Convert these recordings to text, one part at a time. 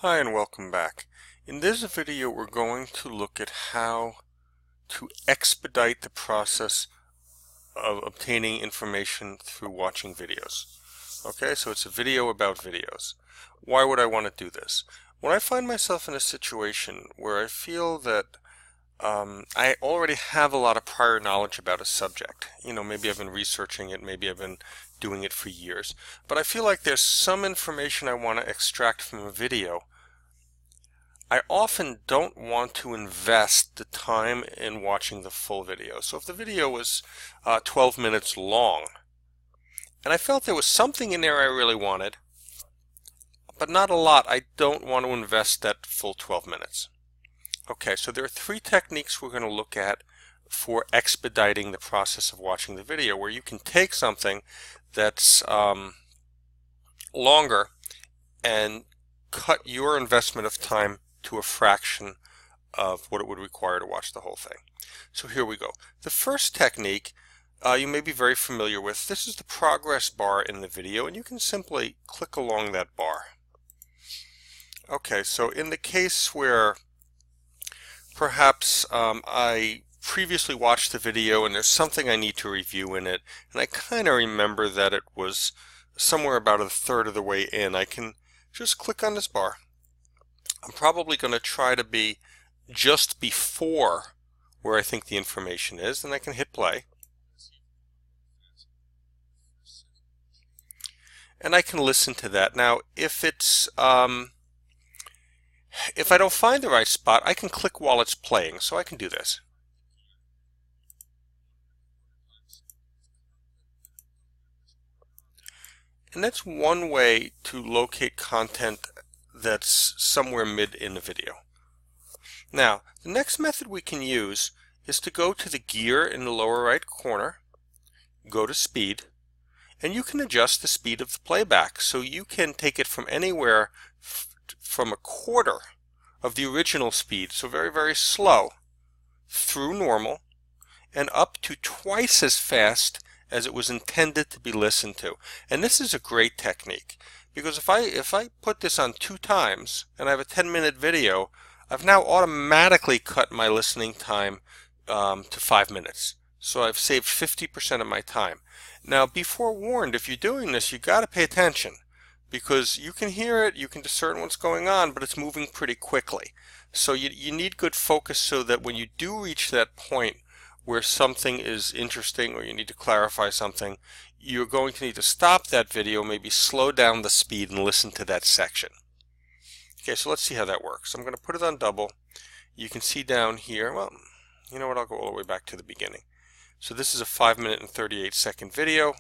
Hi and welcome back. In this video we're going to look at how to expedite the process of obtaining information through watching videos. Okay, so it's a video about videos. Why would I want to do this? When I find myself in a situation where I feel that I already have a lot of prior knowledge about a subject. Maybe I've been researching it, maybe I've been doing it for years, but I feel like there's some information I want to extract from a video. I often don't want to invest the time in watching the full video. So if the video was 12 minutes long, and I felt there was something in there I really wanted, but not a lot, I don't want to invest that full 12 minutes. Okay, so there are three techniques we're going to look at for expediting the process of watching the video, where you can take something that's longer and cut your investment of time to a fraction of what it would require to watch the whole thing. So here we go. The first technique you may be very familiar with. This is the progress bar in the video, and you can simply click along that bar. Okay, so in the case where perhaps I previously watched the video and there's something I need to review in it, and I kind of remember that it was somewhere about a third of the way in, I can just click on this bar. I'm probably going to try to be just before where I think the information is, and I can hit play. And I can listen to that. Now, if I don't find the right spot, I can click while it's playing, so I can do this. And that's one way to locate content that's somewhere mid in the video. Now, the next method we can use is to go to the gear in the lower right corner, go to speed, and you can adjust the speed of the playback. So you can take it from anywhere from a quarter of the original speed, so very, very slow, through normal, and up to twice as fast as it was intended to be listened to. And this is a great technique, because if I put this on 2 times and I have a 10-minute video, I've now automatically cut my listening time to 5 minutes. So I've saved 50% of my time. Now, be forewarned, if you're doing this, you got to pay attention, because you can hear it, you can discern what's going on, but it's moving pretty quickly. So you need good focus so that when you do reach that point where something is interesting or you need to clarify something, you're going to need to stop that video, maybe slow down the speed and listen to that section. Okay, so let's see how that works. I'm going to put it on double. You can see down here, well, you know what, I'll go all the way back to the beginning. So this is a 5-minute and 38-second video.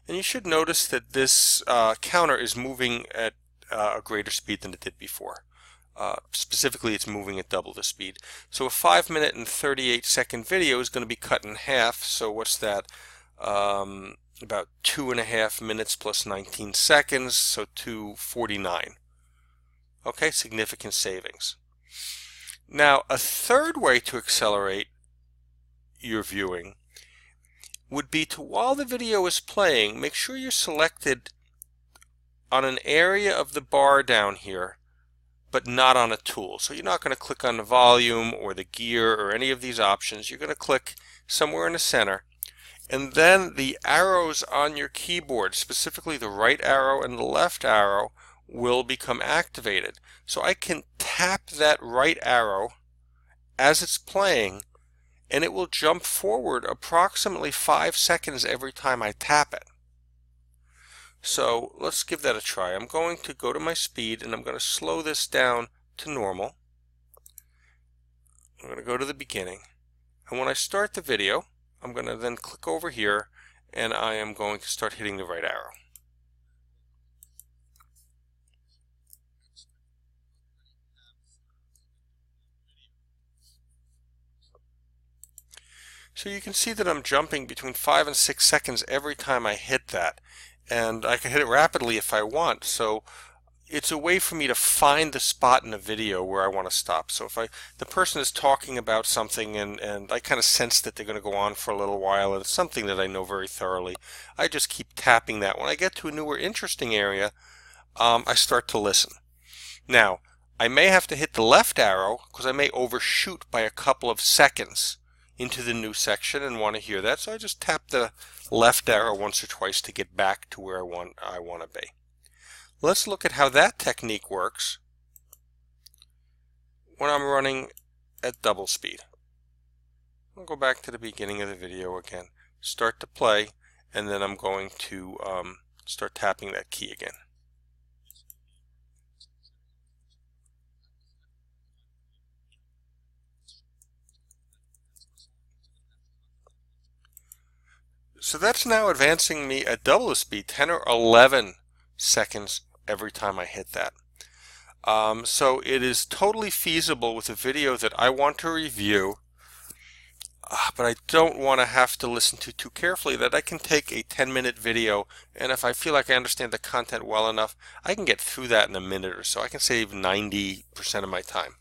And you should notice that this counter is moving at a greater speed than it did before. Specifically, it's moving at double the speed. So a 5-minute and 38-second video is going to be cut in half. So what's that? About 2.5 minutes plus 19 seconds, so 2:49. Okay, significant savings. Now, a third way to accelerate your viewing would be to, while the video is playing, make sure you're selected on an area of the bar down here, but not on a tool. So you're not going to click on the volume or the gear or any of these options. You're going to click somewhere in the center, and then the arrows on your keyboard, specifically the right arrow and the left arrow, will become activated. So I can tap that right arrow as it's playing, and it will jump forward approximately 5 seconds every time I tap it. So let's give that a try. I'm going to go to my speed, and I'm going to slow this down to normal. I'm going to go to the beginning, and when I start the video, I'm going to then click over here, and I am going to start hitting the right arrow. So you can see that I'm jumping between 5 and 6 seconds every time I hit that, and I can hit it rapidly if I want. So it's a way for me to find the spot in the video where I want to stop. So if the person is talking about something and I kind of sense that they're going to go on for a little while and it's something that I know very thoroughly, I just keep tapping that. When I get to a new or interesting area, I start to listen. Now, I may have to hit the left arrow because I may overshoot by a couple of seconds into the new section and want to hear that. So I just tap the left arrow once or twice to get back to where I want to be. Let's look at how that technique works when I'm running at double speed. I'll go back to the beginning of the video again, start to play, and then I'm going to start tapping that key again. So that's now advancing me at double the speed, 10 or 11 seconds every time I hit that. So it is totally feasible with a video that I want to review, but I don't want to have to listen to too carefully, that I can take a 10-minute video, and if I feel like I understand the content well enough, I can get through that in a minute or so. I can save 90% of my time.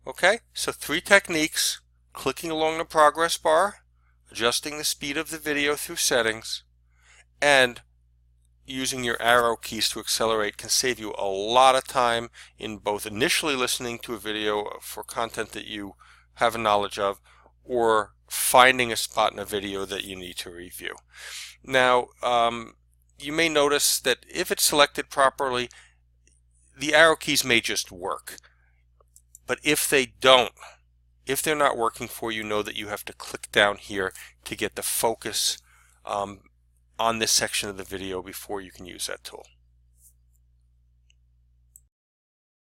Okay, so 3 techniques: clicking along the progress bar, adjusting the speed of the video through settings, and using your arrow keys to accelerate can save you a lot of time in both initially listening to a video for content that you have a knowledge of, or finding a spot in a video that you need to review. Now, you may notice that if it's selected properly, the arrow keys may just work. But if they don't, if they're not working for you, know that you have to click down here to get the focus on this section of the video before you can use that tool.